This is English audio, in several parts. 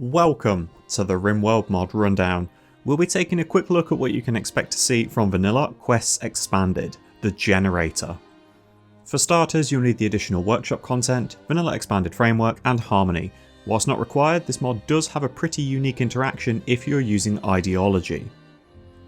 Welcome to the Rimworld mod rundown. We'll be taking a quick look at what you can expect to see from Vanilla Quests Expanded, the generator. For starters, you'll need the additional workshop content, Vanilla Expanded Framework and Harmony. Whilst not required, this mod does have a pretty unique interaction if you're using Ideology.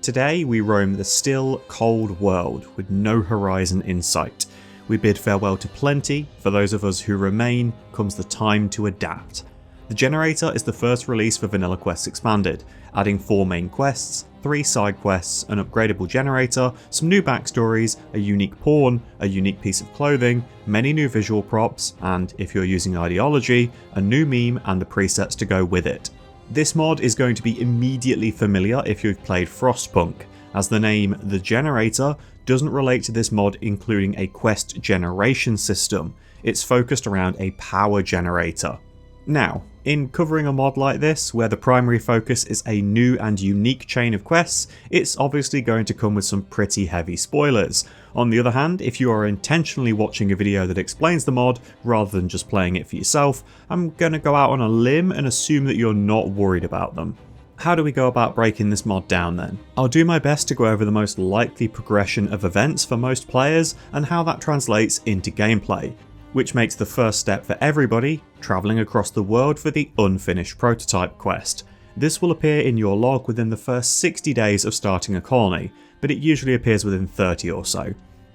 Today we roam the still, cold world with no horizon in sight. We bid farewell to plenty. For those of us who remain, comes the time to adapt. The generator is the first release for Vanilla Quests Expanded, adding 4 main quests, 3 side quests, an upgradable generator, some new backstories, a unique pawn, a unique piece of clothing, many new visual props, and, if you're using Ideology, a new meme and the presets to go with it. This mod is going to be immediately familiar if you've played Frostpunk, as the name The Generator doesn't relate to this mod including a quest generation system. It's focused around a power generator. Now, in covering a mod like this, where the primary focus is a new and unique chain of quests, it's obviously going to come with some pretty heavy spoilers. On the other hand, if you are intentionally watching a video that explains the mod, rather than just playing it for yourself, I'm going to go out on a limb and assume that you're not worried about them. How do we go about breaking this mod down then? I'll do my best to go over the most likely progression of events for most players and how that translates into gameplay, which makes the first step for everybody travelling across the world for the unfinished prototype quest. This will appear in your log within the first 60 days of starting a colony, but it usually appears within 30 or so.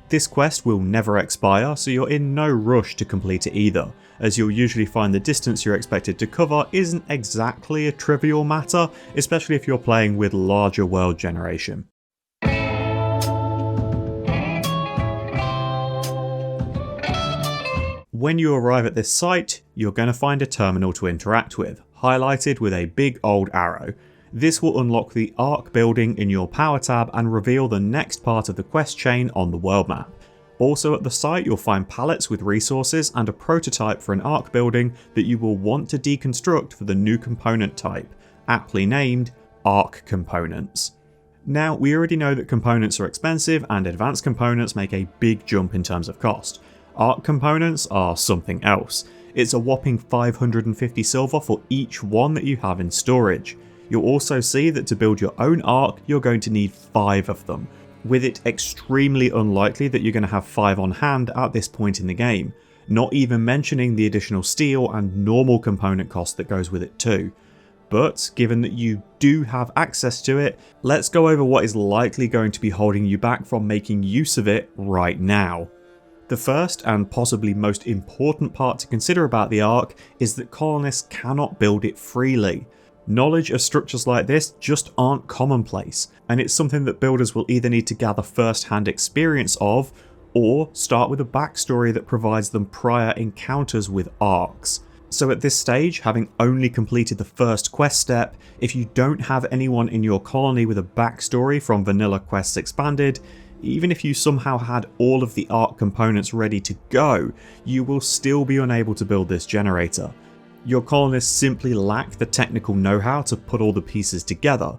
This quest will never expire, so you're in no rush to complete it either, as you'll usually find the distance you're expected to cover isn't exactly a trivial matter, especially if you're playing with larger world generation. When you arrive at this site, you're going to find a terminal to interact with, highlighted with a big old arrow. This will unlock the Arc building in your power tab and reveal the next part of the quest chain on the world map. Also at the site you'll find pallets with resources and a prototype for an Arc building that you will want to deconstruct for the new component type, aptly named Arc Components. Now, we already know that components are expensive and advanced components make a big jump in terms of cost. Arc components are something else. It's a whopping 550 silver for each one that you have in storage. You'll also see that to build your own arc, you're going to need 5 of them, with it extremely unlikely that you're going to have 5 on hand at this point in the game, not even mentioning the additional steel and normal component cost that goes with it too. But given that you do have access to it, let's go over what is likely going to be holding you back from making use of it right now. The first and possibly most important part to consider about the Arc is that colonists cannot build it freely. Knowledge of structures like this just aren't commonplace, and it's something that builders will either need to gather first-hand experience of, or start with a backstory that provides them prior encounters with Arcs. So at this stage, having only completed the first quest step, if you don't have anyone in your colony with a backstory from Vanilla Quests Expanded, even if you somehow had all of the Arc components ready to go, you will still be unable to build this generator. Your colonists simply lack the technical know-how to put all the pieces together.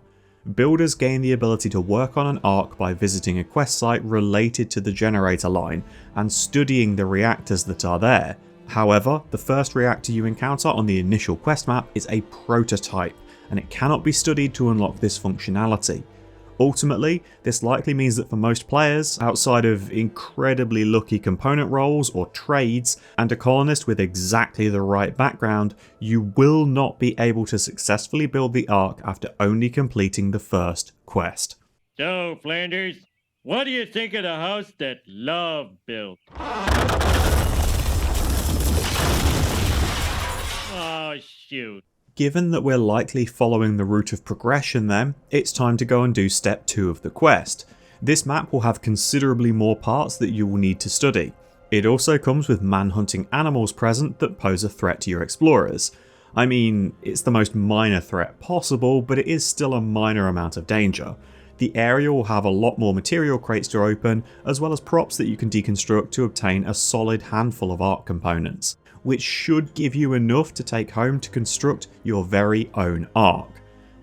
Builders gain the ability to work on an Arc by visiting a quest site related to the generator line and studying the reactors that are there. However, the first reactor you encounter on the initial quest map is a prototype, and it cannot be studied to unlock this functionality. Ultimately, this likely means that for most players, outside of incredibly lucky component rolls or trades, and a colonist with exactly the right background, you will not be able to successfully build the Arc after only completing the first quest. So, Flanders, what do you think of the house that Love built? Oh, shoot. Given that we're likely following the route of progression then, it's time to go and do step 2 of the quest. This map will have considerably more parts that you will need to study. It also comes with man-hunting animals present that pose a threat to your explorers. I mean, it's the most minor threat possible, but it is still a minor amount of danger. The area will have a lot more material crates to open, as well as props that you can deconstruct to obtain a solid handful of Arc components, which should give you enough to take home to construct your very own Arc.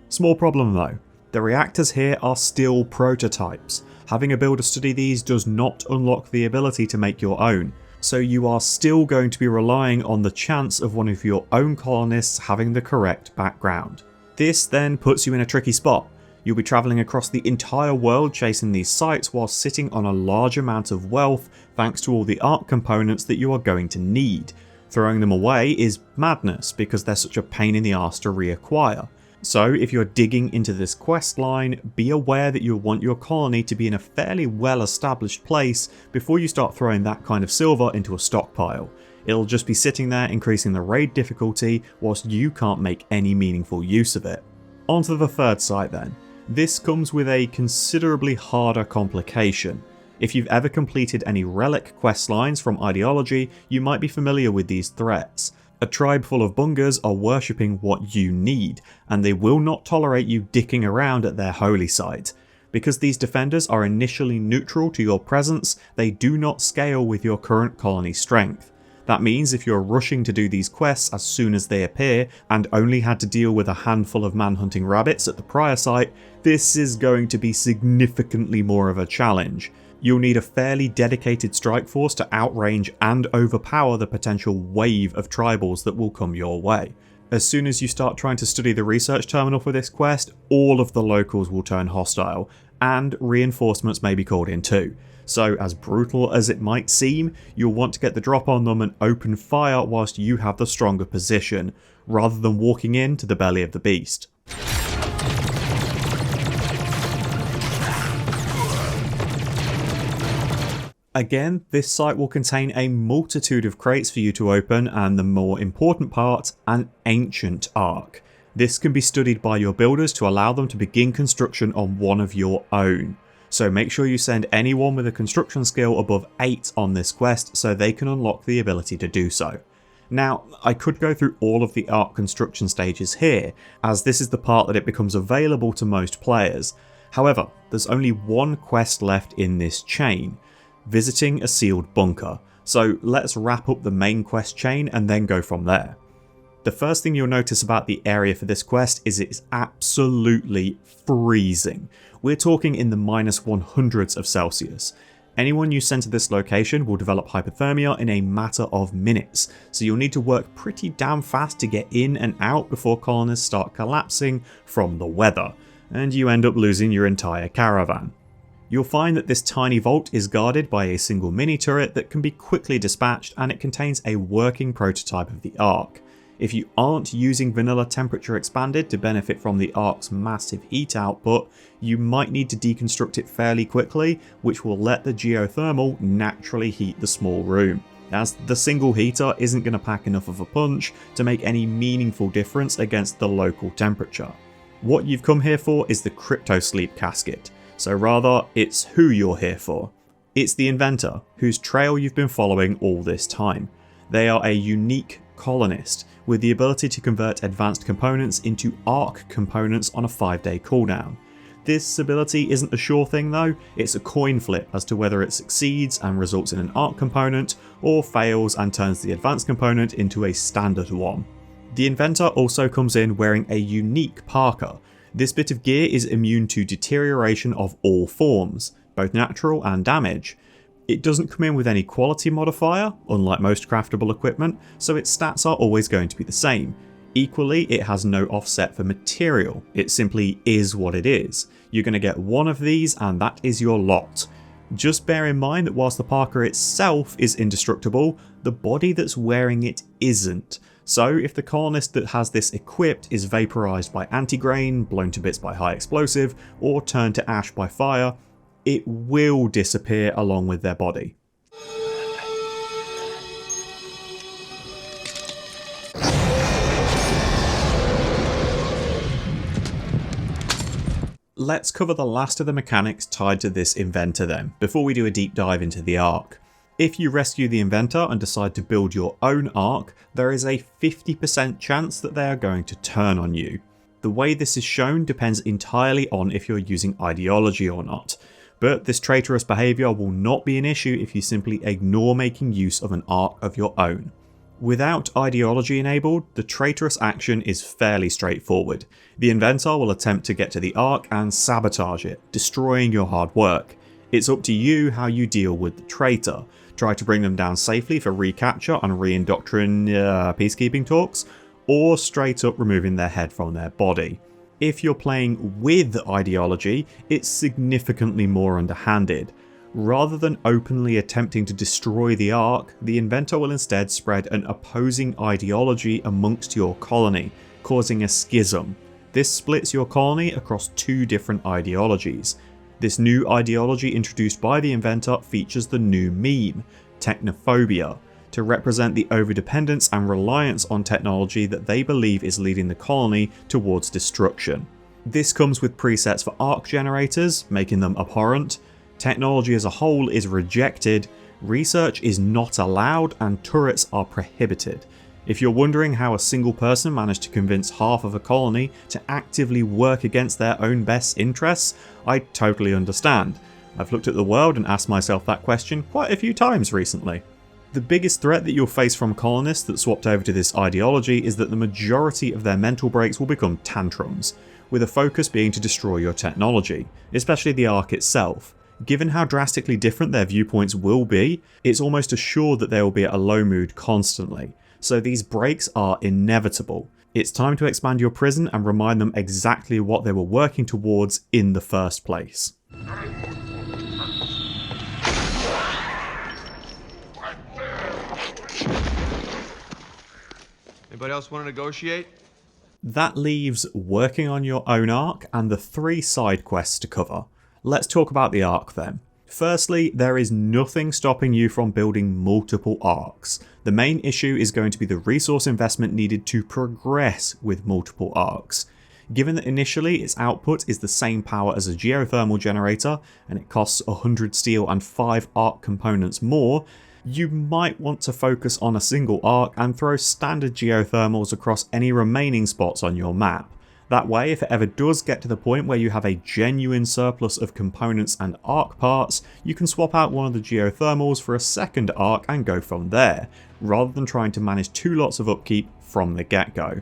Small problem though, the reactors here are still prototypes. Having a builder study these does not unlock the ability to make your own, so you are still going to be relying on the chance of one of your own colonists having the correct background. This then puts you in a tricky spot. You'll be travelling across the entire world chasing these sites while sitting on a large amount of wealth thanks to all the art components that you are going to need. Throwing them away is madness because they're such a pain in the arse to reacquire. So if you're digging into this quest line, be aware that you'll want your colony to be in a fairly well established place before you start throwing that kind of silver into a stockpile. It'll just be sitting there increasing the raid difficulty whilst you can't make any meaningful use of it. Onto the third site then. This comes with a considerably harder complication. If you've ever completed any relic quest lines from Ideology, you might be familiar with these threats. A tribe full of bungers are worshipping what you need, and they will not tolerate you dicking around at their holy site. Because these defenders are initially neutral to your presence, they do not scale with your current colony strength. That means if you're rushing to do these quests as soon as they appear, and only had to deal with a handful of manhunting rabbits at the prior site, this is going to be significantly more of a challenge. You'll need a fairly dedicated strike force to outrange and overpower the potential wave of tribals that will come your way. As soon as you start trying to study the research terminal for this quest, all of the locals will turn hostile, and reinforcements may be called in too. So as brutal as it might seem, you'll want to get the drop on them and open fire whilst you have the stronger position, rather than walking into the belly of the beast. Again, this site will contain a multitude of crates for you to open, and the more important part, an ancient ark. This can be studied by your builders to allow them to begin construction on one of your own. So make sure you send anyone with a construction skill above 8 on this quest so they can unlock the ability to do so. Now, I could go through all of the ark construction stages here, as this is the part that it becomes available to most players. However, there's only one quest left in this chain: visiting a sealed bunker. So let's wrap up the main quest chain and then go from there. The first thing you'll notice about the area for this quest is it's absolutely freezing. We're talking in the -100s of Celsius. Anyone you send to this location will develop hypothermia in a matter of minutes, so you'll need to work pretty damn fast to get in and out before colonists start collapsing from the weather, and you end up losing your entire caravan. You'll find that this tiny vault is guarded by a single mini turret that can be quickly dispatched, and it contains a working prototype of the Ark. If you aren't using vanilla temperature expanded to benefit from the Ark's massive heat output, you might need to deconstruct it fairly quickly, which will let the geothermal naturally heat the small room, as the single heater isn't going to pack enough of a punch to make any meaningful difference against the local temperature. What you've come here for is the Crypto Sleep Casket, so rather it's who you're here for. It's the Inventor, whose trail you've been following all this time. They are a unique colonist, with the ability to convert advanced components into Ark components on a 5-day cooldown. This ability isn't a sure thing though, it's a coin flip as to whether it succeeds and results in an Ark component, or fails and turns the advanced component into a standard one. The Inventor also comes in wearing a unique parka. This bit of gear is immune to deterioration of all forms, both natural and damage. It doesn't come in with any quality modifier, unlike most craftable equipment, so its stats are always going to be the same. Equally, it has no offset for material, it simply is what it is. You're going to get one of these and that is your lot. Just bear in mind that whilst the parka itself is indestructible, the body that's wearing it isn't. So if the colonist that has this equipped is vaporised by anti-grain, blown to bits by high explosive, or turned to ash by fire, it will disappear along with their body. Let's cover the last of the mechanics tied to this Inventor then, before we do a deep dive into the Ark. If you rescue the Inventor and decide to build your own Ark, there is a 50% chance that they are going to turn on you. The way this is shown depends entirely on if you're using ideology or not, but this traitorous behaviour will not be an issue if you simply ignore making use of an Ark of your own. Without ideology enabled, the traitorous action is fairly straightforward. The Inventor will attempt to get to the Ark and sabotage it, destroying your hard work. It's up to you how you deal with the traitor. try to bring them down safely for recapture and re-indoctrin peacekeeping talks, or straight up removing their head from their body. If you're playing with ideology, it's significantly more underhanded. Rather than openly attempting to destroy the Ark, the inventor will instead spread an opposing ideology amongst your colony, causing a schism. This splits your colony across two different ideologies. This new ideology introduced by the inventor features the new meme, technophobia, to represent the overdependence and reliance on technology that they believe is leading the colony towards destruction. This comes with presets for Ark generators, making them abhorrent. Technology as a whole is rejected, research is not allowed, and turrets are prohibited. If you're wondering how a single person managed to convince half of a colony to actively work against their own best interests, I totally understand. I've looked at the world and asked myself that question quite a few times recently. The biggest threat that you'll face from colonists that swapped over to this ideology is that the majority of their mental breaks will become tantrums, with a focus being to destroy your technology, especially the Ark itself. Given how drastically different their viewpoints will be, it's almost assured that they will be at a low mood constantly, so these breaks are inevitable. It's time to expand your prison and remind them exactly what they were working towards in the first place. Anybody else want to negotiate? That leaves working on your own Ark and the 3 side quests to cover. Let's talk about the Ark then. Firstly, there is nothing stopping you from building multiple Arks. The main issue is going to be the resource investment needed to progress with multiple Arks. Given that initially its output is the same power as a geothermal generator, and it costs 100 steel and 5 Ark components more, you might want to focus on a single Ark and throw standard geothermals across any remaining spots on your map. That way, if it ever does get to the point where you have a genuine surplus of components and Ark parts, you can swap out one of the geothermals for a second Ark and go from there, rather than trying to manage 2 lots of upkeep from the get-go.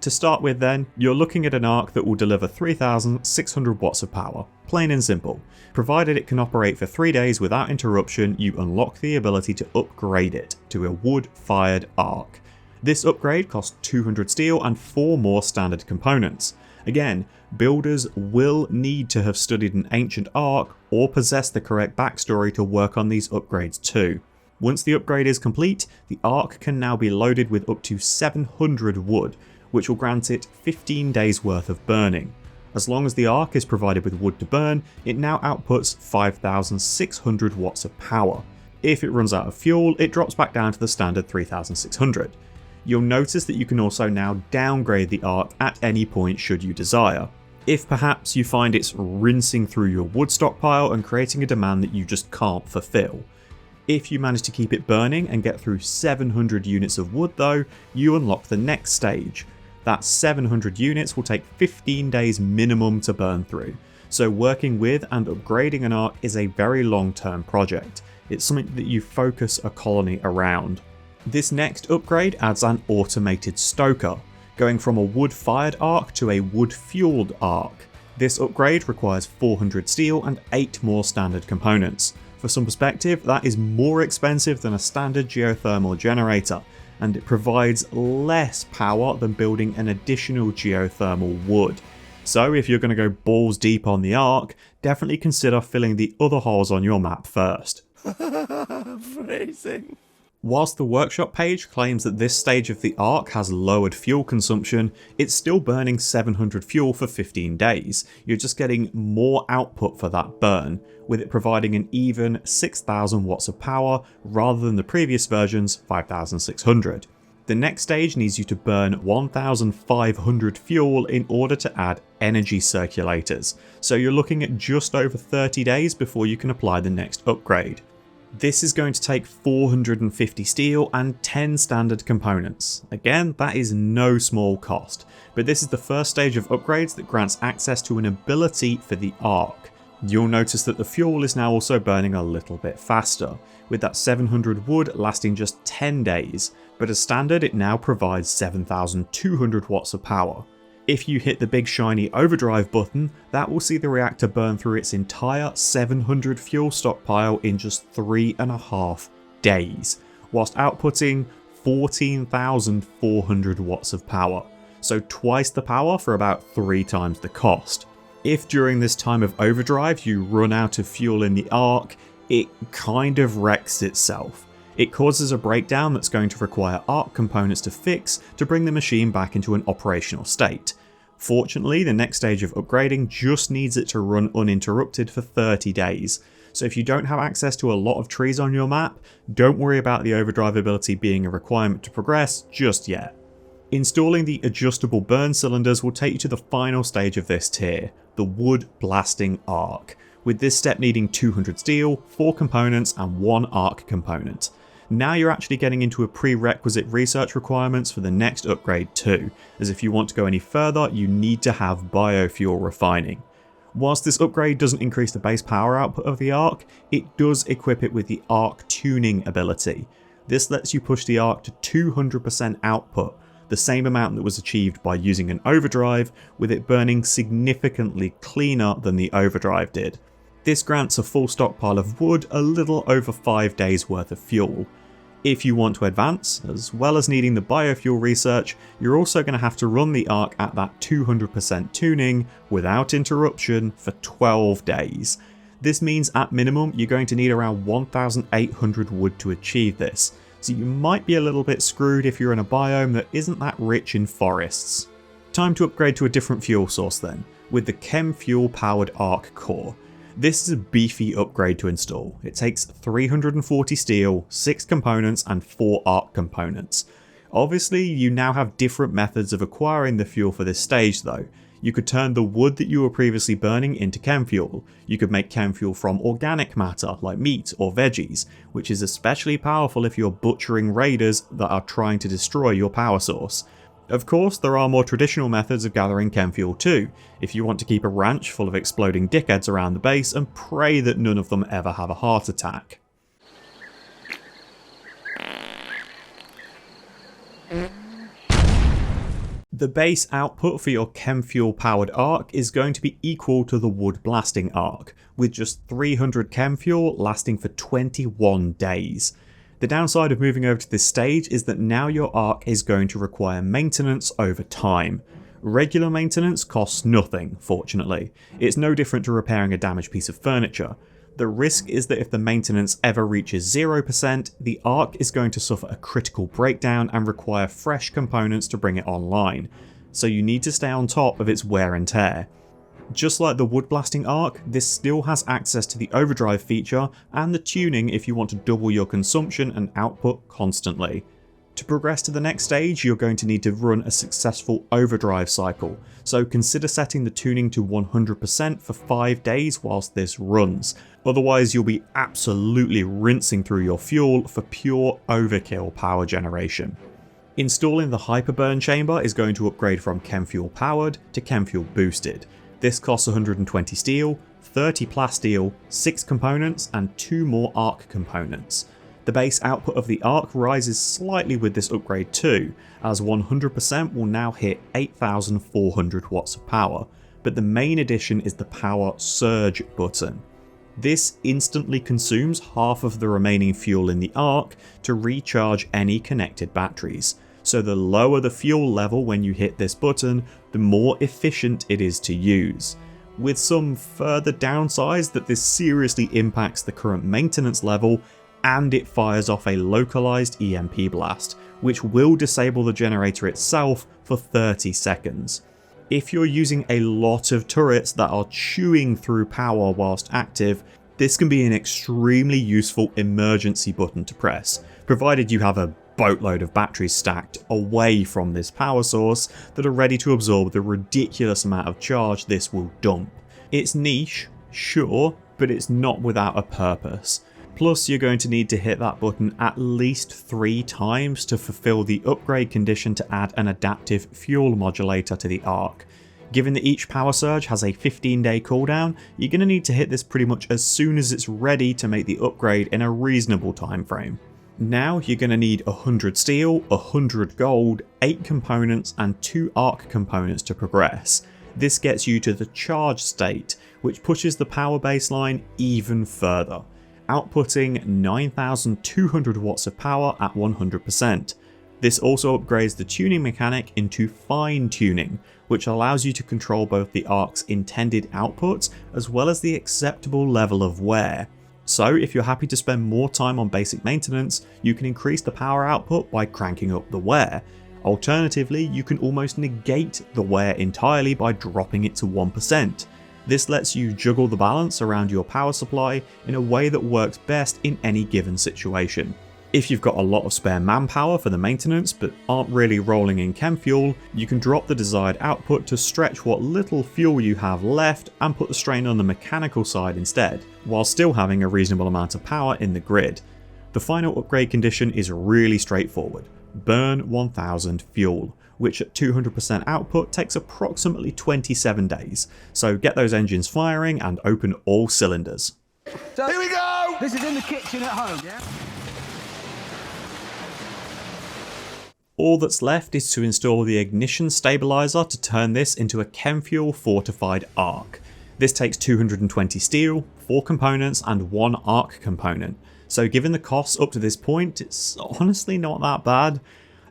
To start with then, you're looking at an Ark that will deliver 3,600 watts of power, plain and simple. Provided it can operate for 3 days without interruption, you unlock the ability to upgrade it to a wood-fired Ark. This upgrade costs 200 steel and 4 more standard components. Again, builders will need to have studied an ancient Ark or possess the correct backstory to work on these upgrades too. Once the upgrade is complete, the Ark can now be loaded with up to 700 wood, which will grant it 15 days worth of burning. As long as the Ark is provided with wood to burn, it now outputs 5,600 watts of power. If it runs out of fuel, it drops back down to the standard 3,600. You'll notice that you can also now downgrade the Ark at any point should you desire. If perhaps you find it's rinsing through your wood stockpile and creating a demand that you just can't fulfill. If you manage to keep it burning and get through 700 units of wood though, you unlock the next stage. That 700 units will take 15 days minimum to burn through, so working with and upgrading an Ark is a very long-term project. It's something that you focus a colony around. This next upgrade adds an automated stoker, going from a wood-fired Ark to a wood-fueled Ark. This upgrade requires 400 steel and 8 more standard components. For some perspective, that is more expensive than a standard geothermal generator, and it provides less power than building an additional geothermal would. So if you're going to go balls deep on the Ark, definitely consider filling the other holes on your map first. Phrasing. Whilst the workshop page claims that this stage of the Ark has lowered fuel consumption, it's still burning 700 fuel for 15 days. You're just getting more output for that burn, with it providing an even 6,000 watts of power rather than the previous version's 5,600. The next stage needs you to burn 1,500 fuel in order to add energy circulators, so you're looking at just over 30 days before you can apply the next upgrade. This is going to take 450 steel and 10 standard components. Again, that is no small cost, but this is the first stage of upgrades that grants access to an ability for the Ark. You'll notice that the fuel is now also burning a little bit faster, with that 700 wood lasting just 10 days, but as standard it now provides 7,200 watts of power. If you hit the big shiny overdrive button, that will see the reactor burn through its entire 700 fuel stockpile in just 3.5 days, whilst outputting 14,400 watts of power, so twice the power for about 3 times the cost. If during this time of overdrive you run out of fuel in the Ark, it kind of wrecks itself. It causes a breakdown that's going to require Ark components to fix to bring the machine back into an operational state. Fortunately, the next stage of upgrading just needs it to run uninterrupted for 30 days, so if you don't have access to a lot of trees on your map, don't worry about the overdrive ability being a requirement to progress just yet. Installing the adjustable burn cylinders will take you to the final stage of this tier, the wood blasting arc, with this step needing 200 steel, 4 components and 1 arc component. Now you're actually getting into a prerequisite research requirements for the next upgrade too, as if you want to go any further you need to have biofuel refining. Whilst this upgrade doesn't increase the base power output of the Ark, it does equip it with the Ark tuning ability. This lets you push the Ark to 200% output, the same amount that was achieved by using an overdrive, with it burning significantly cleaner than the overdrive did. This grants a full stockpile of wood a little over 5 days worth of fuel. If you want to advance, as well as needing the biofuel research, you're also going to have to run the Ark at that 200% tuning without interruption for 12 days. This means at minimum you're going to need around 1,800 wood to achieve this, so you might be a little bit screwed if you're in a biome that isn't that rich in forests. Time to upgrade to a different fuel source then, with the chem fuel powered Ark core. This is a beefy upgrade to install. It takes 340 steel, 6 components and 4 arc components. Obviously you now have different methods of acquiring the fuel for this stage though. You could turn the wood that you were previously burning into chem fuel. You could make chem fuel from organic matter like meat or veggies, which is especially powerful if you're butchering raiders that are trying to destroy your power source. Of course, there are more traditional methods of gathering chem fuel too, if you want to keep a ranch full of exploding dickheads around the base and pray that none of them ever have a heart attack. The base output for your chem fuel powered Ark is going to be equal to the wood blasting Ark, with just 300 chem fuel lasting for 21 days. The downside of moving over to this stage is that now your Ark is going to require maintenance over time. Regular maintenance costs nothing, fortunately. It's no different to repairing a damaged piece of furniture. The risk is that if the maintenance ever reaches 0%, the Ark is going to suffer a critical breakdown and require fresh components to bring it online, so you need to stay on top of its wear and tear. Just like the wood blasting Ark, this still has access to the overdrive feature and the tuning if you want to double your consumption and output constantly. To progress to the next stage, you're going to need to run a successful overdrive cycle, so consider setting the tuning to 100% for 5 days whilst this runs, otherwise you'll be absolutely rinsing through your fuel for pure overkill power generation. Installing the hyperburn chamber is going to upgrade from chem fuel powered to chem fuel boosted. This costs 120 steel, 30 plasteel, 6 components and 2 more arc components. The base output of the Ark rises slightly with this upgrade too, as 100% will now hit 8,400 watts of power, but the main addition is the power surge button. This instantly consumes half of the remaining fuel in the Ark to recharge any connected batteries, so the lower the fuel level when you hit this button, the more efficient it is to use. With some further downsides that this seriously impacts the current maintenance level, and it fires off a localized EMP blast, which will disable the generator itself for 30 seconds. If you're using a lot of turrets that are chewing through power whilst active, this can be an extremely useful emergency button to press, provided you have a boatload of batteries stacked away from this power source that are ready to absorb the ridiculous amount of charge this will dump. It's niche, sure, but it's not without a purpose. Plus, you're going to need to hit that button at least 3 times to fulfill the upgrade condition to add an adaptive fuel modulator to the Ark. Given that each power surge has a 15-day cooldown, you're going to need to hit this pretty much as soon as it's ready to make the upgrade in a reasonable time frame. Now you're going to need 100 steel, 100 gold, 8 components and 2 arc components to progress. This gets you to the charge state, which pushes the power baseline even further. outputting 9,200 watts of power at 100%. This also upgrades the tuning mechanic into fine tuning, which allows you to control both the Ark's intended output as well as the acceptable level of wear. So if you're happy to spend more time on basic maintenance, you can increase the power output by cranking up the wear. Alternatively, you can almost negate the wear entirely by dropping it to 1%. This lets you juggle the balance around your power supply in a way that works best in any given situation. If you've got a lot of spare manpower for the maintenance but aren't really rolling in chem fuel, you can drop the desired output to stretch what little fuel you have left and put the strain on the mechanical side instead, while still having a reasonable amount of power in the grid. The final upgrade condition is really straightforward: burn 1000 fuel, which at 200% output takes approximately 27 days, so get those engines firing and open all cylinders. So, here we go! This is in the kitchen at home, yeah? All that's left is to install the ignition stabilizer to turn this into a chem fuel fortified arc. This takes 220 steel, 4 components and 1 arc component, so given the costs up to this point, it's honestly not that bad.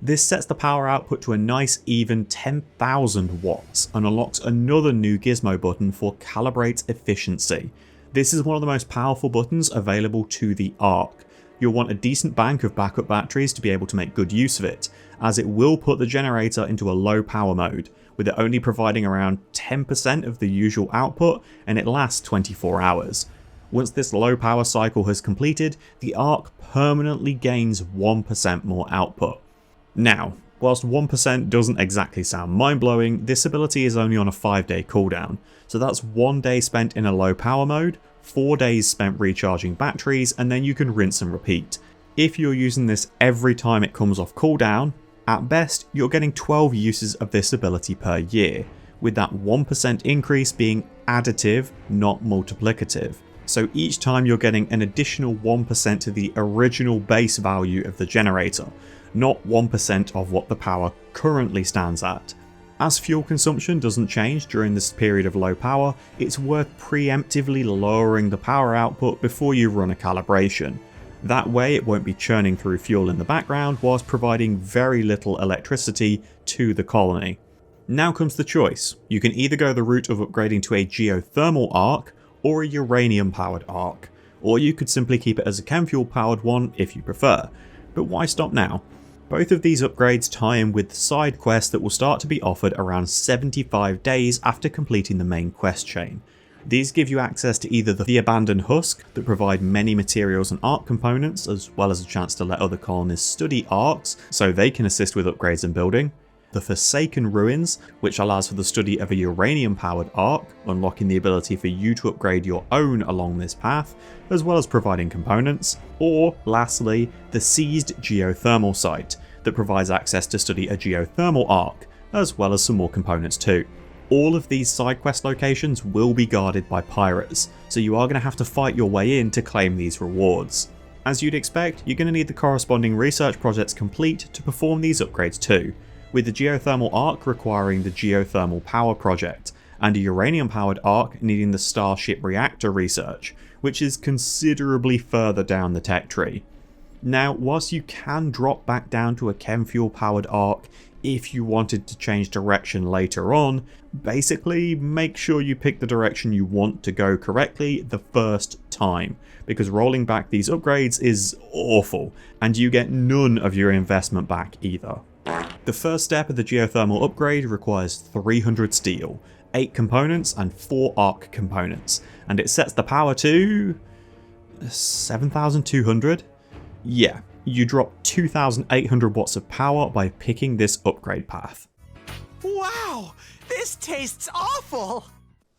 This sets the power output to a nice even 10,000 watts and unlocks another new gizmo button for calibrate efficiency. This is one of the most powerful buttons available to the Arc. You'll want a decent bank of backup batteries to be able to make good use of it, as it will put the generator into a low power mode, with it only providing around 10% of the usual output and it lasts 24 hours. Once this low power cycle has completed, the Arc permanently gains 1% more output. Now, whilst 1% doesn't exactly sound mind-blowing, this ability is only on a 5-day cooldown, so that's 1 day spent in a low power mode, 4 days spent recharging batteries, and then you can rinse and repeat. If you're using this every time it comes off cooldown, at best you're getting 12 uses of this ability per year, with that 1% increase being additive, not multiplicative. So each time you're getting an additional 1% to the original base value of the generator, not 1% of what the power currently stands at. As fuel consumption doesn't change during this period of low power, it's worth preemptively lowering the power output before you run a calibration. That way it won't be churning through fuel in the background whilst providing very little electricity to the colony. Now comes the choice. You can either go the route of upgrading to a geothermal arc or a uranium powered arc, or you could simply keep it as a chem fuel powered one if you prefer. But why stop now? Both of these upgrades tie in with side quests that will start to be offered around 75 days after completing the main quest chain. These give you access to either the Abandoned Husk that provide many materials and arc components, as well as a chance to let other colonists study arcs so they can assist with upgrades and building, the Forsaken Ruins, which allows for the study of a uranium powered arc, unlocking the ability for you to upgrade your own along this path, as well as providing components, or lastly, the Seized Geothermal Site, that provides access to study a geothermal arc, as well as some more components too. All of these side quest locations will be guarded by pirates, so you are going to have to fight your way in to claim these rewards. As you'd expect, you're going to need the corresponding research projects complete to perform these upgrades too, with the geothermal arc requiring the geothermal power project, and a uranium powered arc needing the Starship reactor research, which is considerably further down the tech tree. Now, whilst you can drop back down to a chem fuel powered arc if you wanted to change direction later on, basically make sure you pick the direction you want to go correctly the first time, because rolling back these upgrades is awful, and you get none of your investment back either. The first step of the geothermal upgrade requires 300 steel, 8 components and 4 arc components, and it sets the power to 7,200? Yeah, you drop 2,800 watts of power by picking this upgrade path. Wow, this tastes awful!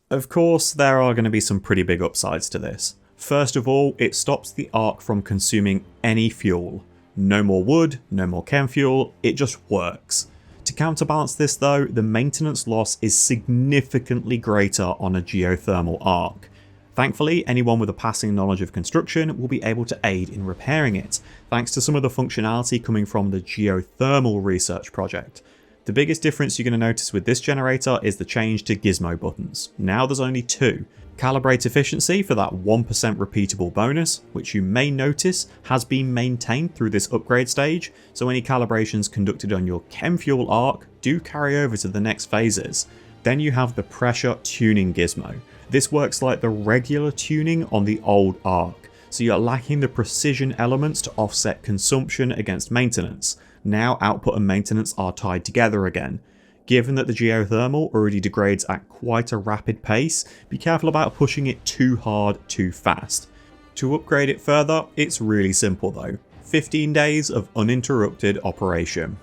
Of course, there are going to be some pretty big upsides to this. First of all, it stops the arc from consuming any fuel. No more wood, no more chem fuel, it just works. To counterbalance this though, the maintenance loss is significantly greater on a geothermal arc. Thankfully, anyone with a passing knowledge of construction will be able to aid in repairing it, thanks to some of the functionality coming from the geothermal research project. The biggest difference you're going to notice with this generator is the change to gizmo buttons. Now there's only 2, Calibrate efficiency for that 1% repeatable bonus, which you may notice has been maintained through this upgrade stage, so any calibrations conducted on your chem fuel arc do carry over to the next phases. Then you have the pressure tuning gizmo. This works like the regular tuning on the old arc, so you're lacking the precision elements to offset consumption against maintenance. Now output and maintenance are tied together again. Given that the geothermal already degrades at quite a rapid pace, be careful about pushing it too hard too fast. To upgrade it further, it's really simple though. 15 days of uninterrupted operation.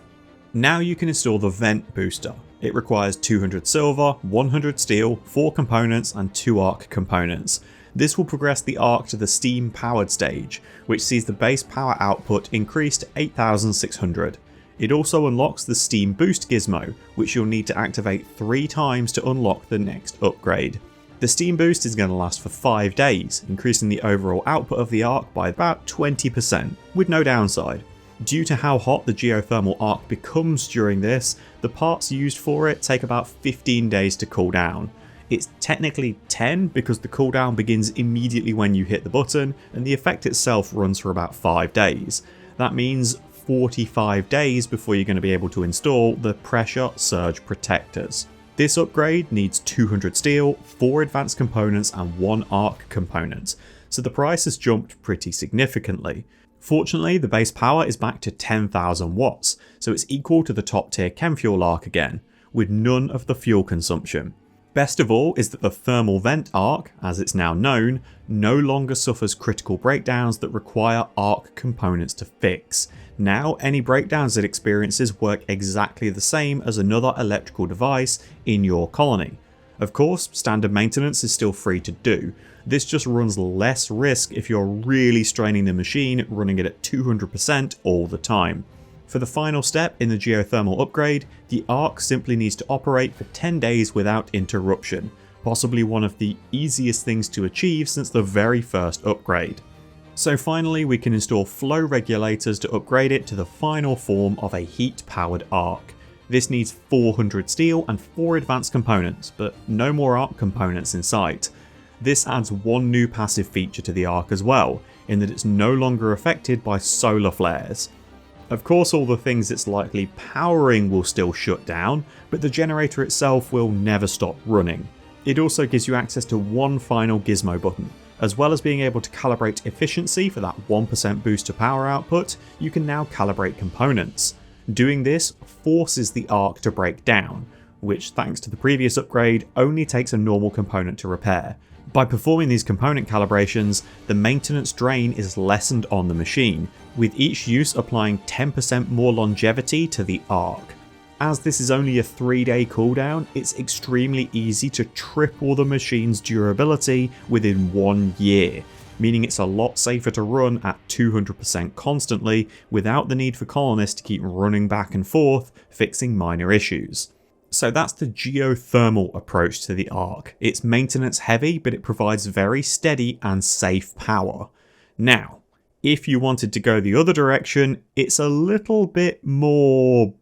Now you can install the vent booster. It requires 200 silver, 100 steel, 4 components and 2 arc components. This will progress the arc to the steam powered stage, which sees the base power output increase to 8600. It also unlocks the Steam Boost gizmo, which you'll need to activate 3 times to unlock the next upgrade. The Steam Boost is going to last for 5 days, increasing the overall output of the arc by about 20%, with no downside. Due to how hot the geothermal arc becomes during this, the parts used for it take about 15 days to cool down. It's technically 10 because the cooldown begins immediately when you hit the button, and the effect itself runs for about 5 days. That means 45 days before you're going to be able to install the pressure surge protectors. This upgrade needs 200 steel, 4 advanced components and 1 arc component, so the price has jumped pretty significantly. Fortunately, the base power is back to 10,000 watts, so it's equal to the top tier chem fuel arc again, with none of the fuel consumption. Best of all is that the thermal vent arc, as it's now known, no longer suffers critical breakdowns that require arc components to fix. Now any breakdowns it experiences work exactly the same as another electrical device in your colony. Of course, standard maintenance is still free to do. This just runs less risk if you're really straining the machine, running it at 200% all the time. For the final step in the geothermal upgrade, the arc simply needs to operate for 10 days without interruption, possibly one of the easiest things to achieve since the very first upgrade. So finally we can install flow regulators to upgrade it to the final form of a heat powered arc. This needs 400 steel and 4 advanced components, but no more arc components in sight. This adds one new passive feature to the arc as well, in that it's no longer affected by solar flares. Of course all the things it's likely powering will still shut down, but the generator itself will never stop running. It also gives you access to one final gizmo button. As well as being able to calibrate efficiency for that 1% boost to power output, you can now calibrate components. Doing this forces the arc to break down, which thanks to the previous upgrade only takes a normal component to repair. By performing these component calibrations, the maintenance drain is lessened on the machine, with each use applying 10% more longevity to the arc. As this is only a 3-day cooldown, it's extremely easy to triple the machine's durability within 1 year, meaning it's a lot safer to run at 200% constantly without the need for colonists to keep running back and forth fixing minor issues. So that's the geothermal approach to the arc. It's maintenance heavy, but it provides very steady and safe power. Now, if you wanted to go the other direction, it's a little bit more...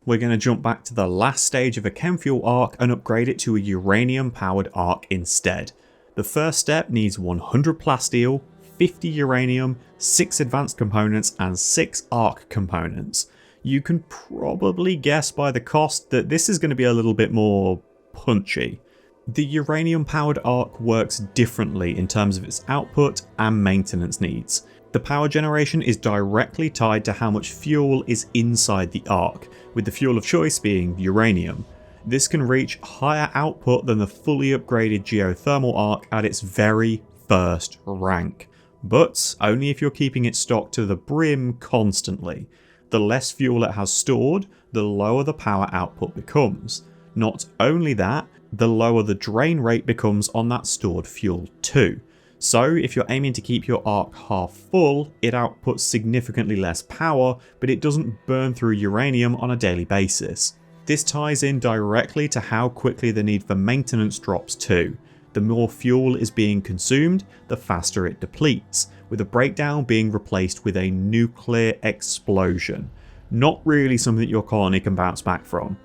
We're going to jump back to the last stage of a chem fuel arc and upgrade it to a uranium powered arc instead. The first step needs 100 plasteel, 50 uranium, 6 advanced components and 6 arc components. You can probably guess by the cost that this is going to be a little bit more punchy. The uranium powered arc works differently in terms of its output and maintenance needs. The power generation is directly tied to how much fuel is inside the arc, with the fuel of choice being uranium. This can reach higher output than the fully upgraded geothermal arc at its very first rank, but only if you're keeping it stocked to the brim constantly. The less fuel it has stored, the lower the power output becomes. Not only that, the lower the drain rate becomes on that stored fuel too. So if you're aiming to keep your arc half full, it outputs significantly less power, but it doesn't burn through uranium on a daily basis. This ties in directly to how quickly the need for maintenance drops too. The more fuel is being consumed, the faster it depletes, with a breakdown being replaced with a nuclear explosion. Not really something your colony can bounce back from.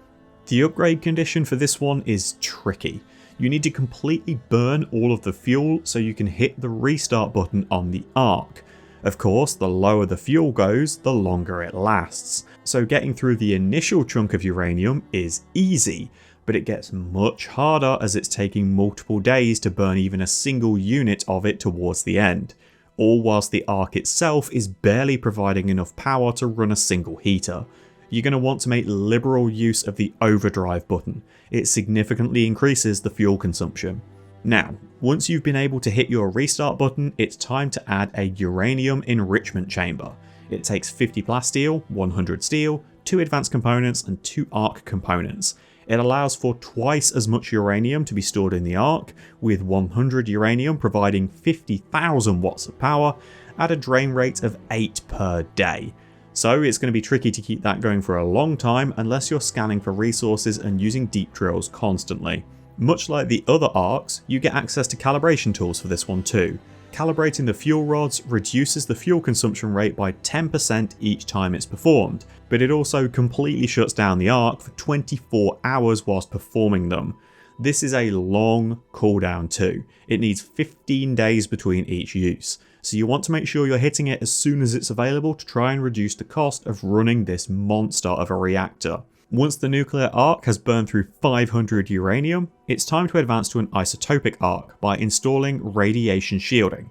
The upgrade condition for this one is tricky. You need to completely burn all of the fuel so you can hit the restart button on the Ark. Of course, the lower the fuel goes, the longer it lasts. So getting through the initial chunk of uranium is easy, but it gets much harder as it's taking multiple days to burn even a single unit of it towards the end, all whilst the Ark itself is barely providing enough power to run a single heater. You're going to want to make liberal use of the overdrive button. It significantly increases the fuel consumption. Now, once you've been able to hit your restart button, it's time to add a uranium enrichment chamber. It takes 50 plasteel, 100 steel, 2 advanced components and 2 Arc components. It allows for twice as much uranium to be stored in the Ark, with 100 uranium providing 50,000 watts of power at a drain rate of 8 per day. So it's going to be tricky to keep that going for a long time unless you're scanning for resources and using deep drills constantly. Much like the other Arks, you get access to calibration tools for this one too. Calibrating the fuel rods reduces the fuel consumption rate by 10% each time it's performed, but it also completely shuts down the Ark for 24 hours whilst performing them. This is a long cooldown too. It needs 15 days between each use, so you want to make sure you're hitting it as soon as it's available to try and reduce the cost of running this monster of a reactor. Once the nuclear arc has burned through 500 uranium, it's time to advance to an isotopic arc by installing radiation shielding.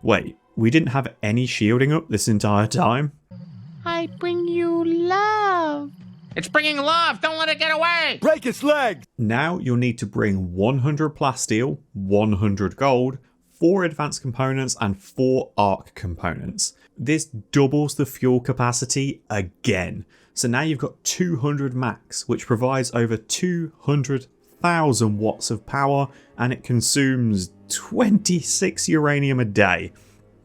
Wait, we didn't have any shielding up this entire time? I bring you love. It's bringing love. Don't let it get away. Break its legs! Now you'll need to bring 100 plasteel, 100 gold, 4 advanced components and 4 arc components. This doubles the fuel capacity again. So now you've got 200 max, which provides over 200,000 watts of power, and it consumes 26 uranium a day.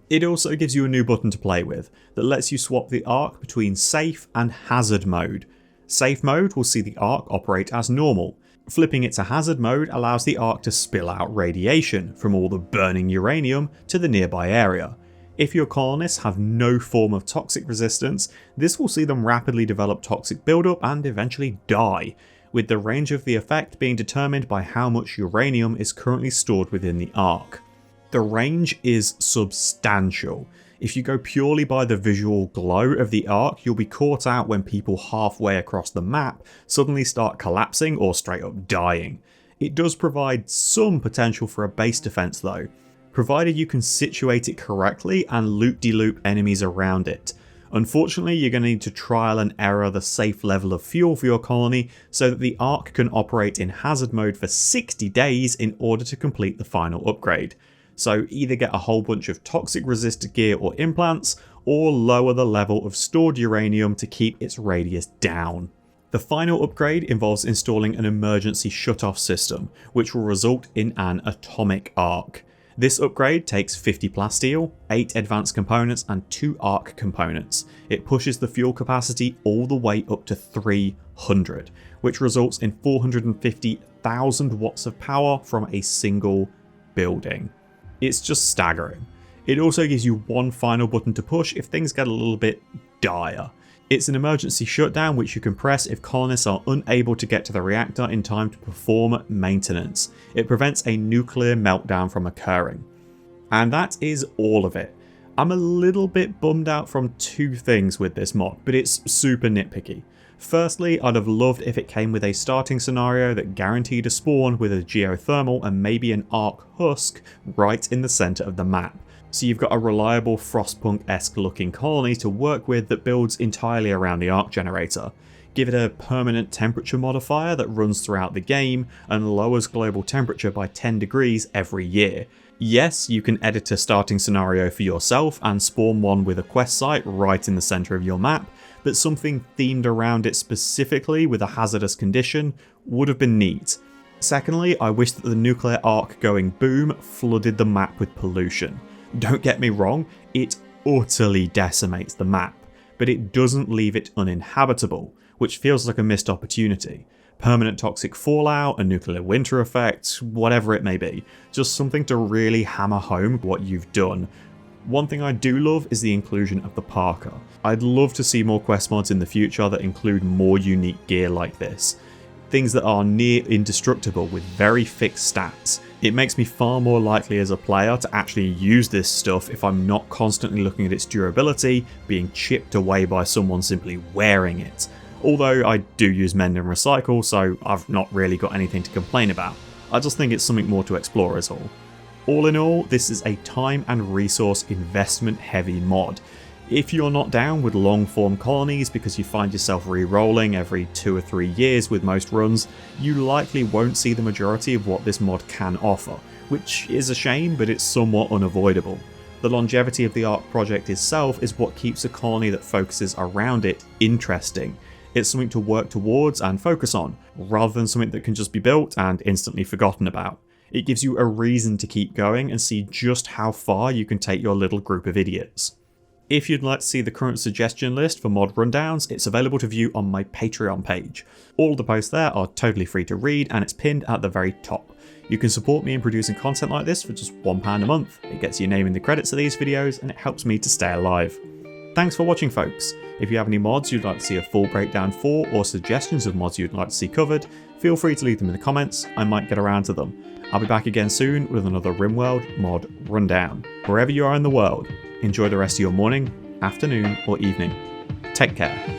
It also gives you a new button to play with that lets you swap the Ark between safe and hazard mode. Safe mode will see the Ark operate as normal. Flipping it to hazard mode allows the Ark to spill out radiation from all the burning uranium to the nearby area. If your colonists have no form of toxic resistance, this will see them rapidly develop toxic buildup and eventually die, with the range of the effect being determined by how much uranium is currently stored within the Ark. The range is substantial. If you go purely by the visual glow of the Ark, you'll be caught out when people halfway across the map suddenly start collapsing or straight up dying. It does provide some potential for a base defense though, provided you can situate it correctly and loop-de-loop enemies around it. Unfortunately, you're going to need to trial and error the safe level of fuel for your colony so that the Ark can operate in hazard mode for 60 days in order to complete the final upgrade. So either get a whole bunch of toxic resistor gear or implants, or lower the level of stored uranium to keep its radius down. The final upgrade involves installing an emergency shutoff system, which will result in an atomic arc. This upgrade takes 50 plasteel, 8 advanced components and 2 arc components. It pushes the fuel capacity all the way up to 300, which results in 450,000 watts of power from a single building. It's just staggering. It also gives you one final button to push if things get a little bit dire. It's an emergency shutdown which you can press if colonists are unable to get to the reactor in time to perform maintenance. It prevents a nuclear meltdown from occurring. And that is all of it. I'm a little bit bummed out from two things with this mod, but it's super nitpicky. Firstly, I'd have loved if it came with a starting scenario that guaranteed a spawn with a geothermal and maybe an arc husk right in the centre of the map. So you've got a reliable Frostpunk-esque looking colony to work with that builds entirely around the arc generator. Give it a permanent temperature modifier that runs throughout the game and lowers global temperature by 10 degrees every year. Yes, you can edit a starting scenario for yourself and spawn one with a quest site right in the centre of your map, but something themed around it specifically with a hazardous condition would have been neat. Secondly, I wish that the nuclear arc going boom flooded the map with pollution. Don't get me wrong, it utterly decimates the map, but it doesn't leave it uninhabitable, which feels like a missed opportunity. Permanent toxic fallout, a nuclear winter effect, whatever it may be, just something to really hammer home what you've done. One thing I do love is the inclusion of the Parker. I'd love to see more quest mods in the future that include more unique gear like this. Things that are near indestructible with very fixed stats. It makes me far more likely as a player to actually use this stuff if I'm not constantly looking at its durability being chipped away by someone simply wearing it. Although I do use mend and recycle, so I've not really got anything to complain about. I just think it's something more to explore is all. All in all, this is a time and resource investment heavy mod. If you're not down with long form colonies because you find yourself re-rolling every 2 or 3 years with most runs, you likely won't see the majority of what this mod can offer, which is a shame, but it's somewhat unavoidable. The longevity of the Ark project itself is what keeps a colony that focuses around it interesting. It's something to work towards and focus on, rather than something that can just be built and instantly forgotten about. It gives you a reason to keep going and see just how far you can take your little group of idiots. If you'd like to see the current suggestion list for mod rundowns, it's available to view on my Patreon page. All the posts there are totally free to read and it's pinned at the very top. You can support me in producing content like this for just £1 a month. It gets your name in the credits of these videos and it helps me to stay alive. Thanks for watching, folks. If you have any mods you'd like to see a full breakdown for or suggestions of mods you'd like to see covered, feel free to leave them in the comments, I might get around to them. I'll be back again soon with another Rimworld mod rundown. Wherever you are in the world, enjoy the rest of your morning, afternoon or evening. Take care.